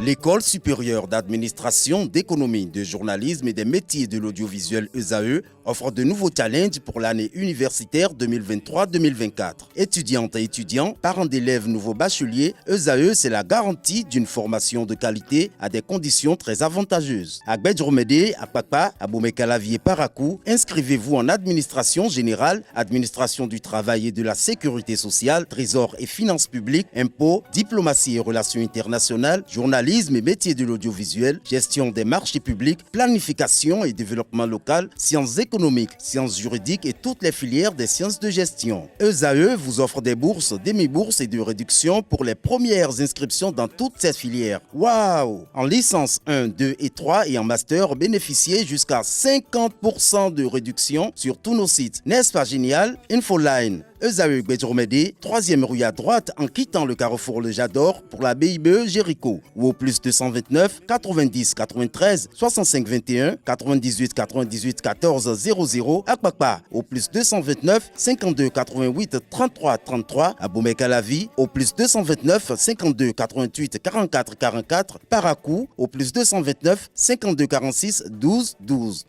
L'École supérieure d'administration, d'économie, de journalisme et des métiers de l'audiovisuel ESAE offre de nouveaux challenges pour l'année universitaire 2023-2024. Étudiantes et étudiants, parents d'élèves nouveaux bacheliers, ESAE, c'est la garantie d'une formation de qualité à des conditions très avantageuses. À Gbedjromede, à Papa, à Boumekalavi et Parakou, inscrivez-vous en administration générale, administration du travail et de la sécurité sociale, trésor et finances publiques, impôts, diplomatie et relations internationales, journalisme et métiers de l'audiovisuel, gestion des marchés publics, planification et développement local, sciences économiques, sciences juridiques et toutes les filières des sciences de gestion. ESAE vous offre des bourses, demi-bourses et de réductions pour les premières inscriptions dans toutes ces filières. Waouh! En licence 1, 2 et 3 et en master, bénéficiez jusqu'à 50% de réduction sur tous nos sites. N'est-ce pas génial? Infoline. ESAE Gbedjromede, 3e rue à droite en quittant le carrefour Le Jador pour la BIBE Jéricho ou au plus 229 90 93 65 21 98 98 14 00 à Kpakpa au plus 229 52 88 33 33 à Boumekalavi au plus 229 52 88 44 44 Parakou au plus 229 52 46 12 12.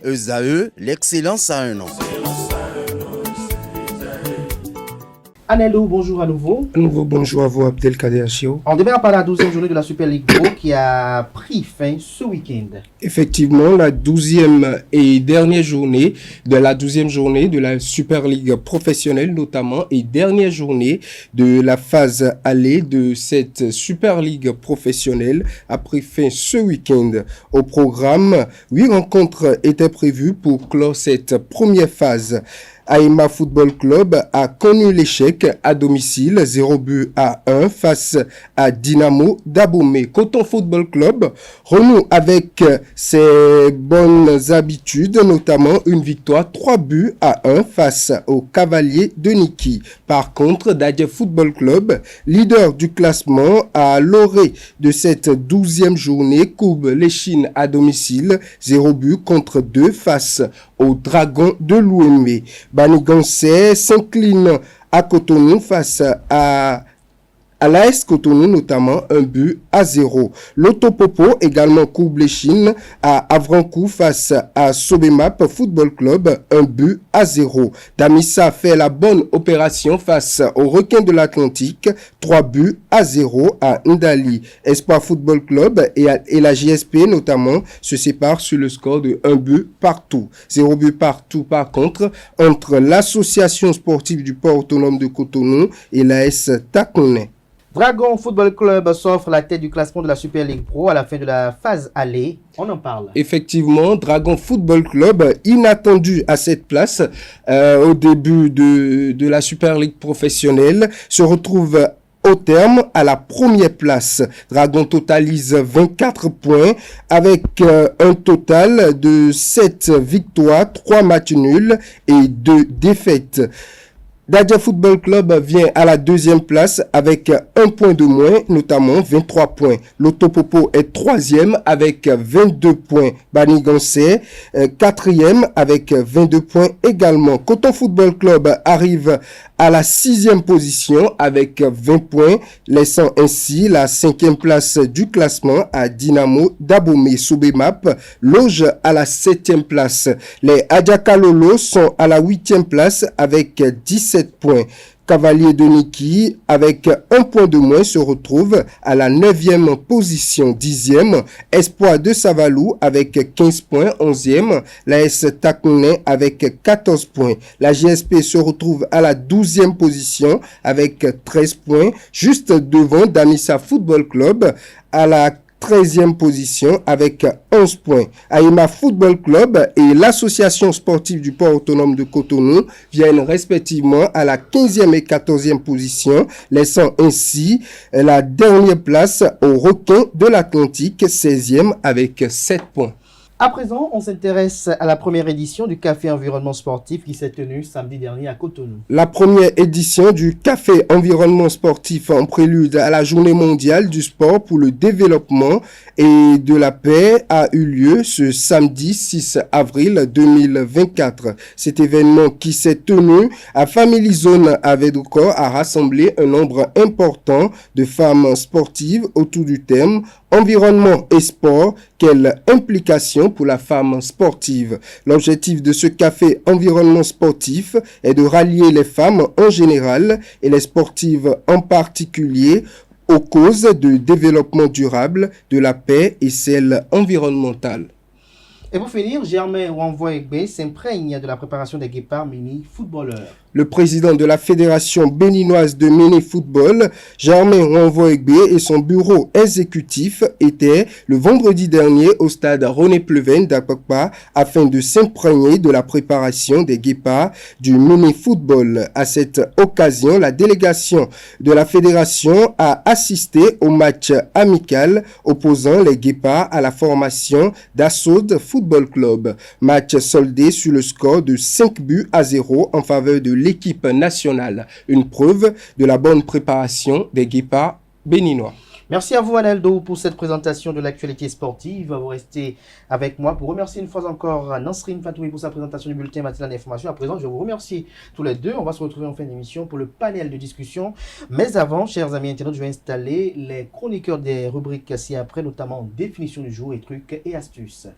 ESAE, l'excellence à un nom. Anelou, bonjour à nouveau. Bonjour à vous, Abdelkader Achio. On démarre par la 12e journée de la Super League Pro qui a pris fin ce week-end. Effectivement, la 12e et dernière journée de la Super League professionnelle notamment et dernière journée de la phase aller de cette Super League professionnelle a pris fin ce week-end. Au programme, 8 rencontres étaient prévues pour clore cette première phase. Aïma Football Club a connu l'échec à domicile 0-1 face à Dynamo d'Abomey. Coton Football Club renoue avec ses bonnes habitudes, notamment une victoire 3-1 face aux Cavaliers de Niki. Par contre, Dadje Football Club, leader du classement à l'orée de cette 12e journée, courbe l'échine à domicile 0-2 contre 2 face aux Dragons de l'Ouémé. Banigansé s'incline à Cotonou face à l'AS Cotonou, notamment 1-0. L'Autopopo également courbe l'échine à Avrancourt face à Sobemap Football Club 1-0. Damissa fait la bonne opération face aux Requins de l'Atlantique 3-0 à Ndali. Espoir Football Club et la JSP notamment se séparent sur le score de 1 partout. 0 partout par contre entre l'association sportive du port autonome de Cotonou et l'AS Takonais. Dragon Football Club s'offre la tête du classement de la Super League Pro à la fin de la phase aller. On en parle. Effectivement, Dragon Football Club, inattendu à cette place au début de la Super League professionnelle, se retrouve au terme à la première place. Dragon totalise 24 points avec un total de 7 victoires, 3 matchs nuls et 2 défaites. Dadja Football Club vient à la deuxième place avec un point de moins, notamment 23 points. L'Autopopo est troisième avec 22 points. Banigansé, quatrième avec 22 points également. Coton Football Club arrive à la 6e position avec 20 points, laissant ainsi la 5e place du classement à Dynamo d'Abomey. Sobemap loge à la 7e place. Les Adjakalolo sont à la 8e place avec 17 points. Cavalier de Niki, avec un point de moins, se retrouve à la 9e position. 10e, Espoir de Savalou avec 15 points. 11e, l'AS Takonais avec 14 points. La GSP se retrouve à la 12e position avec 13 points, juste devant Damissa Football Club à la 13e position avec 11 points. Aïma Football Club et l'Association sportive du port autonome de Cotonou viennent respectivement à la 15e et 14e position, laissant ainsi la dernière place aux Requins de l'Atlantique, 16e avec 7 points. À présent, on s'intéresse à la première édition du Café Environnement Sportif qui s'est tenue samedi dernier à Cotonou. La première édition du Café Environnement Sportif en prélude à la Journée mondiale du sport pour le développement et de la paix a eu lieu ce samedi 6 avril 2024. Cet événement qui s'est tenu à Family Zone à Védoucor a rassemblé un nombre important de femmes sportives autour du thème environnement et sport, quelle implication pour la femme sportive. L'objectif de ce café environnement sportif est de rallier les femmes en général et les sportives en particulier aux causes de développement durable, de la paix et celle environnementale. Et pour finir, Germain Wanvoegbe s'imprègne de la préparation des guépards mini-footballeurs. Le président de la Fédération béninoise de mini-football, Germain Wanvoegbe, et son bureau exécutif étaient le vendredi dernier au stade René Pleven d'Akpakpa afin de s'imprégner de la préparation des guépards du mini-football. À cette occasion, la délégation de la Fédération a assisté au match amical opposant les guépards à la formation d'Assaud Football Club. Match soldé sur le score de 5-0 en faveur de l'équipe nationale. Une preuve de la bonne préparation des guépards béninois. Merci à vous, Analdo, pour cette présentation de l'actualité sportive. Vous restez avec moi pour remercier une fois encore Nansrine Fatoui pour sa présentation du bulletin matinal d'information. À présent, je vous remercie tous les deux. On va se retrouver en fin d'émission pour le panel de discussion. Mais avant, chers amis internautes, je vais installer les chroniqueurs des rubriques ci-après, notamment définition du jour et trucs et astuces.